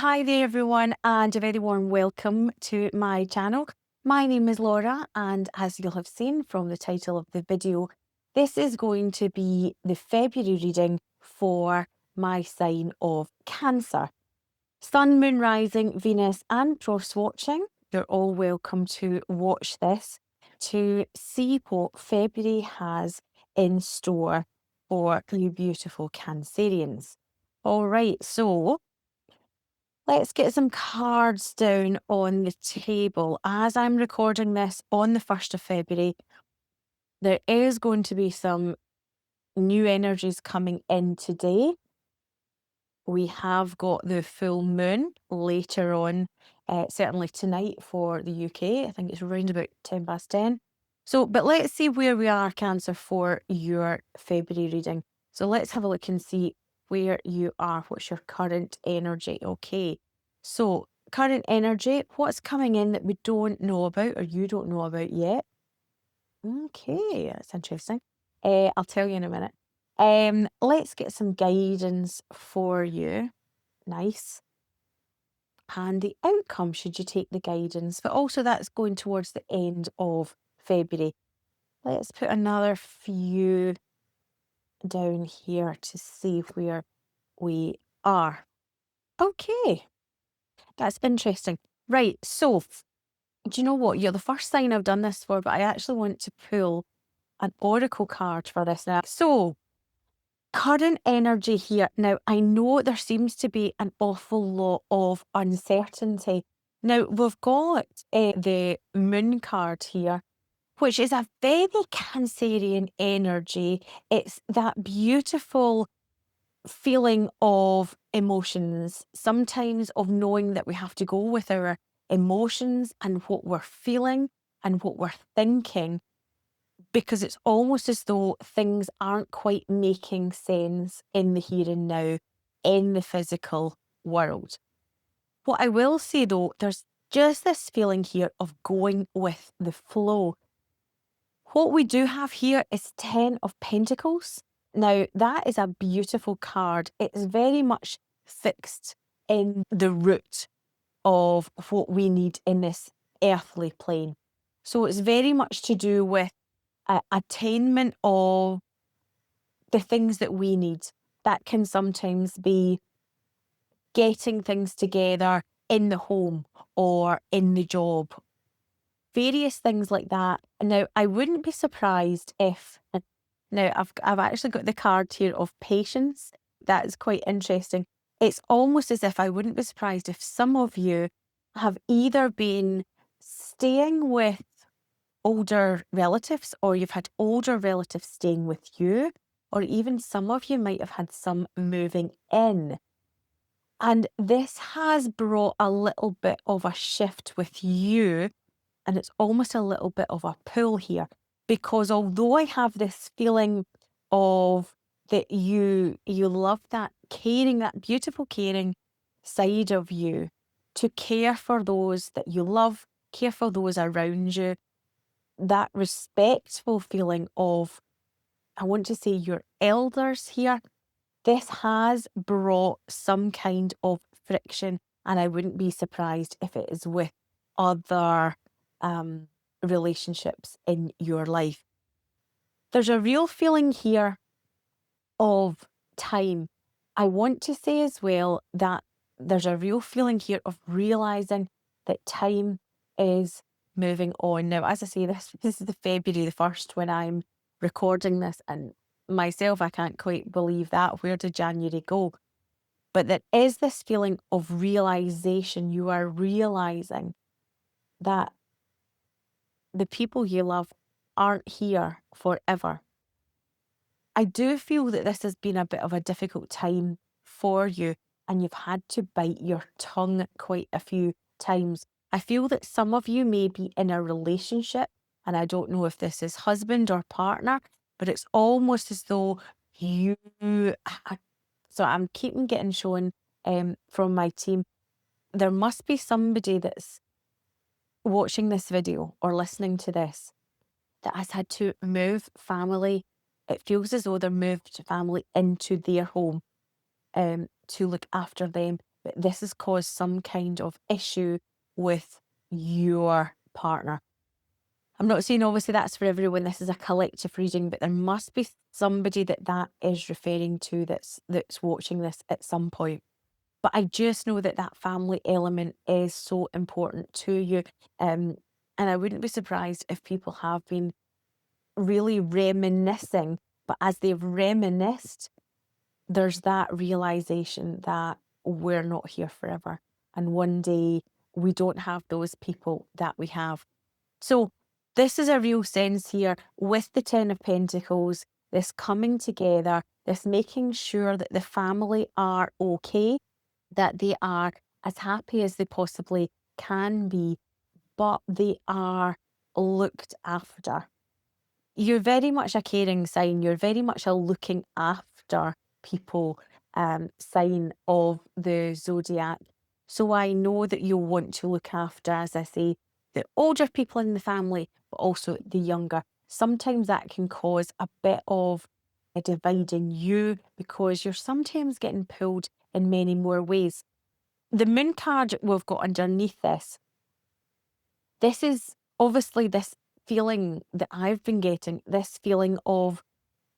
Hi there everyone, and a very warm welcome to my channel. My name is Laura, and as you'll have seen from the title of the video, this is going to be the February reading for my sign of Cancer. Sun, Moon, Rising, Venus and cross watching, you're all welcome to watch this to see what February has in store for you beautiful Cancerians. All right, so let's get some cards down on the table. As I'm recording this on the 1st of February, there is going to be some new energies coming in today. We have got the full moon later on, certainly tonight for the UK. I think it's around about 10 past 10. So, but let's see where we are, Cancer, for your February reading. So let's have a look and see where you are. What's your current energy? Okay. So current energy, what's coming in that we don't know about or you don't know about yet? Okay, that's interesting. I'll tell you in a minute. Let's get some guidance for you. Nice. And the outcome should you take the guidance, but also that's going towards the end of February. Let's put another few down here to see where we are. Okay, that's interesting. Right, so do you know what? You're the first sign I've done this for, but I actually want to pull an oracle card for this now. So current energy here. Now, I know there seems to be an awful lot of uncertainty. Now, we've got the moon card here, which is a very Cancerian energy. It's that beautiful feeling of emotions, sometimes of knowing that we have to go with our emotions and what we're feeling and what we're thinking, because it's almost as though things aren't quite making sense in the here and now, in the physical world. What I will say though, there's just this feeling here of going with the flow. What we do have here is 10 of Pentacles. Now, that is a beautiful card. It's very much fixed in the root of what we need in this earthly plane. So it's very much to do with attainment of the things that we need. That can sometimes be getting things together in the home or in the job, various things like that. Now, I wouldn't be surprised if, now I've actually got the card here of patience. That is quite interesting. It's almost as if I wouldn't be surprised if some of you have either been staying with older relatives, or you've had older relatives staying with you, or even some of you might have had some moving in. And this has brought a little bit of a shift with you, and it's almost a little bit of a pull here, because although I have this feeling of that you love that caring, that beautiful caring side of you, to care for those that you love, care for those around you, that respectful feeling of, I want to say, your elders here, this has brought some kind of friction, and I wouldn't be surprised if it is with other relationships in your life. There's a real feeling here of time. I want to say as well that there's a real feeling here of realizing that time is moving on. Now, as I say, this is the February the 1st when I'm recording this, and myself, I can't quite believe that. Where did January go? But there is this feeling of realization. You are realizing that the people you love aren't here forever. I do feel that this has been a bit of a difficult time for you, and you've had to bite your tongue quite a few times. I feel that some of you may be in a relationship, and I don't know if this is husband or partner, but it's almost as though you, so I'm keeping getting shown from my team, there must be somebody that's watching this video or listening to this that has had to move family. It feels as though they're moved family into their home to look after them. but this has caused some kind of issue with your partner. I'm not saying obviously that's for everyone, this is a collective reading, but there must be somebody that is referring to that's watching this at some point. But I just know that family element is so important to you. And I wouldn't be surprised if people have been really reminiscing, but as they've reminisced, there's that realization that we're not here forever. And one day we don't have those people that we have. So this is a real sense here with the Ten of Pentacles, this coming together, this making sure that the family are okay, that they are as happy as they possibly can be, but they are looked after. You're very much a caring sign. You're very much a looking after people sign of the zodiac. So I know that you'll want to look after, as I say, the older people in the family, but also the younger. Sometimes that can cause a bit of a divide in you because you're sometimes getting pulled in many more ways. The moon card we've got underneath this is obviously this feeling that I've been getting, this feeling of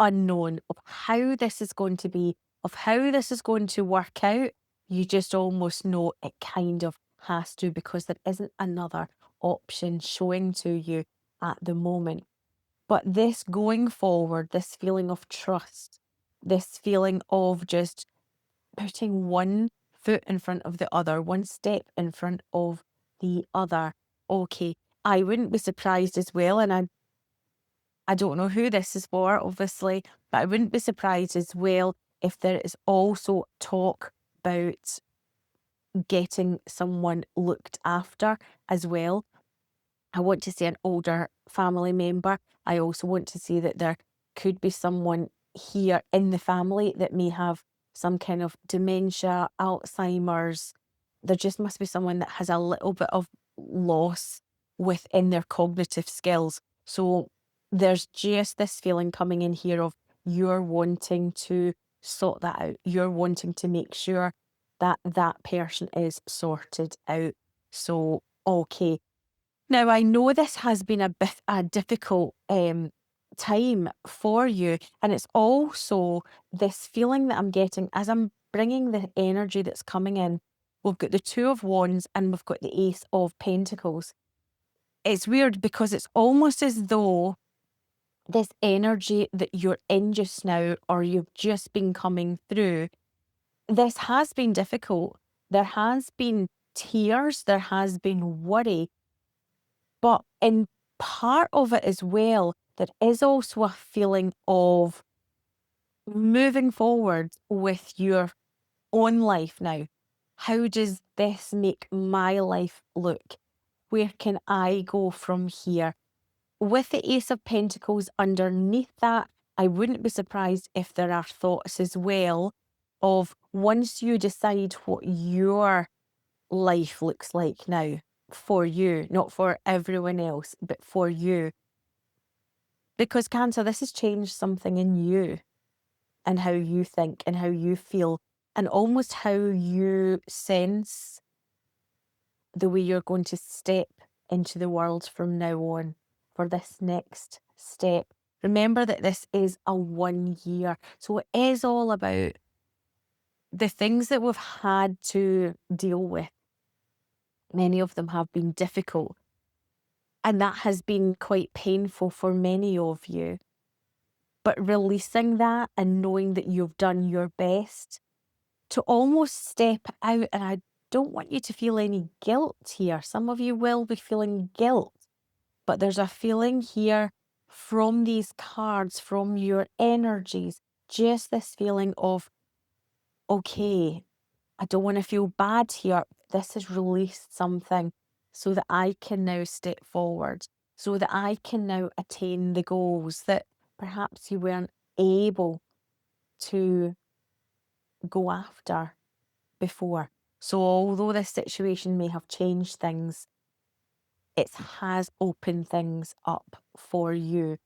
unknown, of how this is going to be, of how this is going to work out. You just almost know it kind of has to because there isn't another option showing to you at the moment. But this going forward, this feeling of trust, this feeling of just putting one foot in front of the other, one step in front of the other. Okay, I wouldn't be surprised as well, and I don't know who this is for, obviously, but I wouldn't be surprised as well if there is also talk about getting someone looked after as well. I want to see an older family member. I also want to see that there could be someone here in the family that may have some kind of dementia, Alzheimer's. There just must be someone that has a little bit of loss within their cognitive skills. So there's just this feeling coming in here of you're wanting to sort that out. You're wanting to make sure that that person is sorted out. So, okay. Now, I know this has been a difficult time for you, and it's also this feeling that I'm getting as I'm bringing the energy that's coming in. We've got the Two of Wands and we've got the Ace of Pentacles. It's weird because it's almost as though this energy that you're in just now, or you've just been coming through, this has been difficult. There has been tears, there has been worry, but in part of it as well, there is also a feeling of moving forward with your own life now. How does this make my life look? Where can I go from here? With the Ace of Pentacles underneath that, I wouldn't be surprised if there are thoughts as well of once you decide what your life looks like now for you, not for everyone else, but for you. Because Cancer, this has changed something in you and how you think and how you feel and almost how you sense the way you're going to step into the world from now on for this next step. Remember that this is a 1 year. So it is all about the things that we've had to deal with. Many of them have been difficult. And that has been quite painful for many of you. But releasing that and knowing that you've done your best to almost step out, and I don't want you to feel any guilt here. Some of you will be feeling guilt, but there's a feeling here from these cards, from your energies, just this feeling of, okay, I don't want to feel bad here. This has released something so that I can now step forward, so that I can now attain the goals that perhaps you weren't able to go after before. So although this situation may have changed things, it has opened things up for you.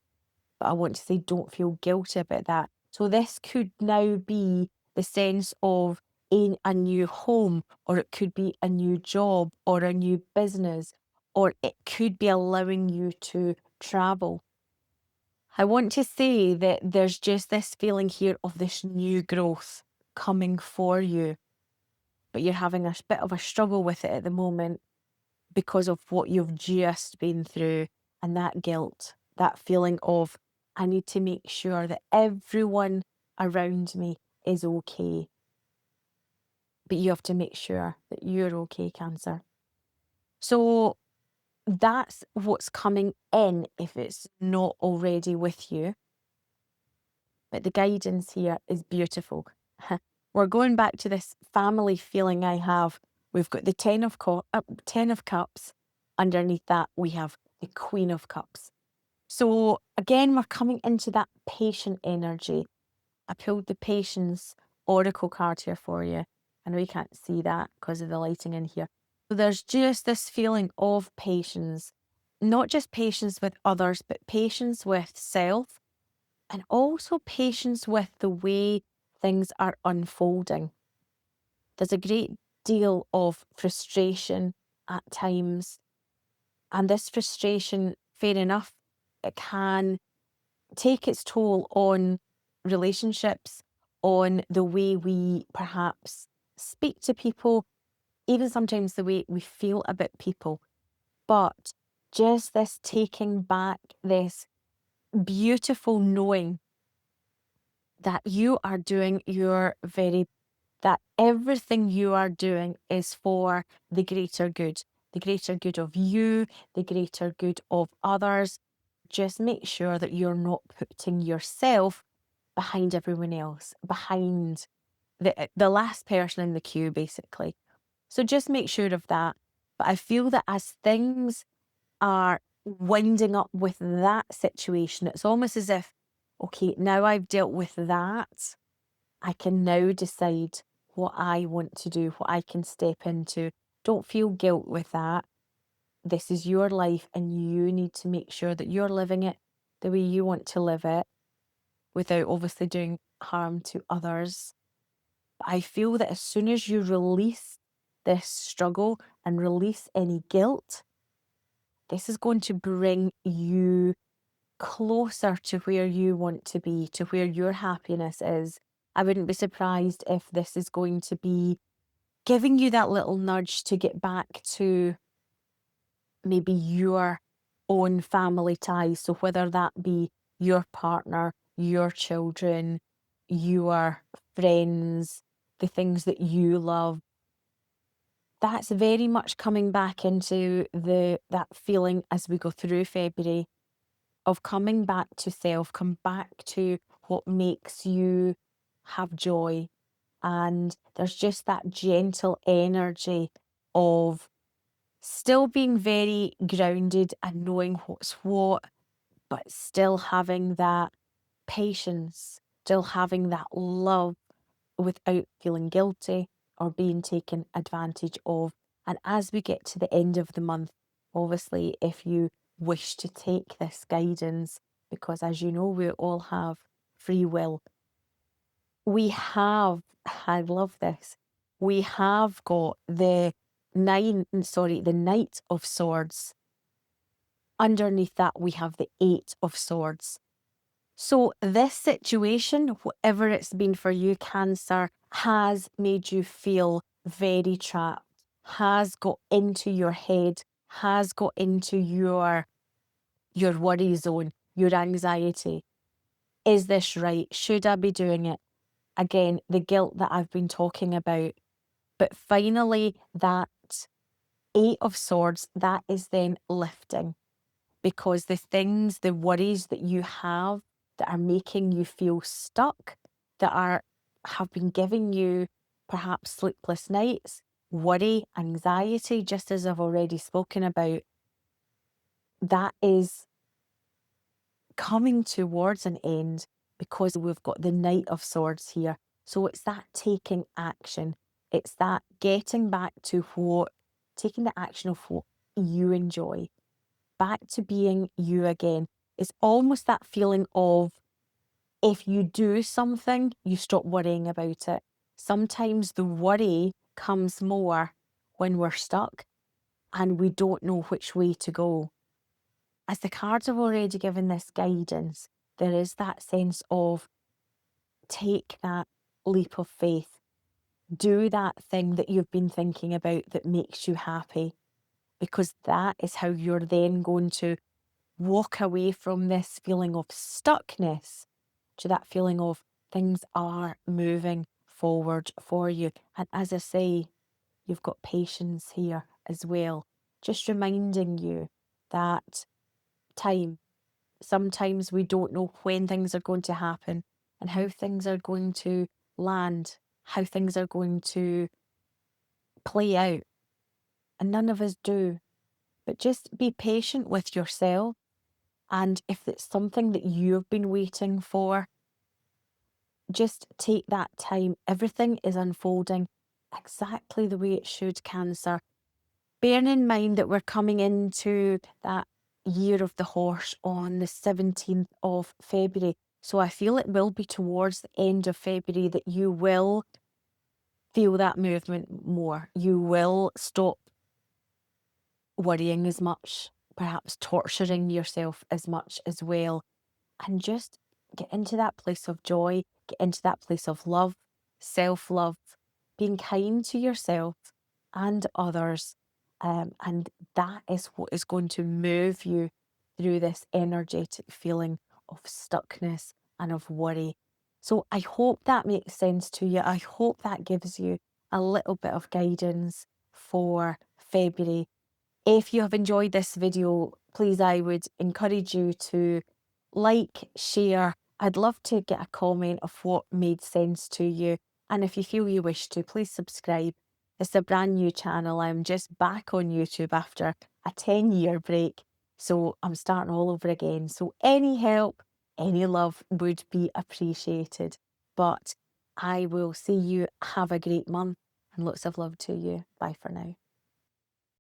But I want to say, don't feel guilty about that. So this could now be the sense of a new home, or it could be a new job or a new business, or it could be allowing you to travel. I want to say that there's just this feeling here of this new growth coming for you, but you're having a bit of a struggle with it at the moment because of what you've just been through, and that guilt, that feeling of, I need to make sure that everyone around me is okay. But you have to make sure that you're okay, Cancer. So that's what's coming in if it's not already with you. But the guidance here is beautiful. We're going back to this family feeling I have. We've got the 10 of Cups. Underneath that, we have the Queen of Cups. So again, we're coming into that patient energy. I pulled the Patience Oracle card here for you. I know you can't see that because of the lighting in here. So there's just this feeling of patience, not just patience with others, but patience with self, and also patience with the way things are unfolding. There's a great deal of frustration at times, and this frustration, fair enough, it can take its toll on relationships, on the way we perhaps speak to people, even sometimes the way we feel about people. But just this taking back this beautiful knowing that you are doing that everything you are doing is for the greater good of you, the greater good of others. Just make sure that you're not putting yourself behind everyone else, behind the last person in the queue, basically. So just make sure of that. But I feel that as things are winding up with that situation, it's almost as if, okay, now I've dealt with that, I can now decide what I want to do, what I can step into. Don't feel guilt with that. This is your life, and you need to make sure that you're living it the way you want to live it without obviously doing harm to others. But I feel that as soon as you release this struggle and release any guilt, this is going to bring you closer to where you want to be, to where your happiness is. I wouldn't be surprised if this is going to be giving you that little nudge to get back to maybe your own family ties. So whether that be your partner, your children, your friends, the things that you love, that's very much coming back into that feeling as we go through February of coming back to self, come back to what makes you have joy. And there's just that gentle energy of still being very grounded and knowing what's what, but still having that patience, still having that love without feeling guilty or being taken advantage of. And as we get to the end of the month, obviously, if you wish to take this guidance, because as you know, we all have free will, I love this, we have got the Knight of Swords. Underneath that, we have the Eight of Swords. So this situation, whatever it's been for you, Cancer, has made you feel very trapped, has got into your head, has got into your worry zone, your anxiety. Is this right? Should I be doing it? Again, the guilt that I've been talking about. But finally, that Eight of Swords, that is then lifting. Because the worries that you have that are making you feel stuck, have been giving you perhaps sleepless nights, worry, anxiety, just as I've already spoken about, that is coming towards an end because we've got the Knight of Swords here. So it's that taking action. It's that taking the action of what you enjoy, back to being you again. It's almost that feeling of if you do something, you stop worrying about it. Sometimes the worry comes more when we're stuck and we don't know which way to go. As the cards have already given this guidance, there is that sense of take that leap of faith. Do that thing that you've been thinking about that makes you happy, because that is how you're then going to walk away from this feeling of stuckness to that feeling of things are moving forward for you. And as I say, you've got patience here as well, just reminding you that time, sometimes we don't know when things are going to happen and how things are going to land, how things are going to play out. And none of us do. But just be patient with yourself. And if it's something that you've been waiting for, just take that time. Everything is unfolding exactly the way it should, Cancer. Bearing in mind that we're coming into that year of the horse on the 17th of February. So I feel it will be towards the end of February that you will feel that movement more. You will stop worrying as much, perhaps torturing yourself as much as well, and just get into that place of joy, get into that place of love, self-love, being kind to yourself and others. And that is what is going to move you through this energetic feeling of stuckness and of worry. So I hope that makes sense to you. I hope that gives you a little bit of guidance for February. If you have enjoyed this video, please, I would encourage you to like, share. I'd love to get a comment of what made sense to you. And if you feel you wish to, please subscribe. It's a brand new channel. I'm just back on YouTube after a 10-year break. So I'm starting all over again. So any help, any love would be appreciated. But I will see you. Have a great month and lots of love to you. Bye for now.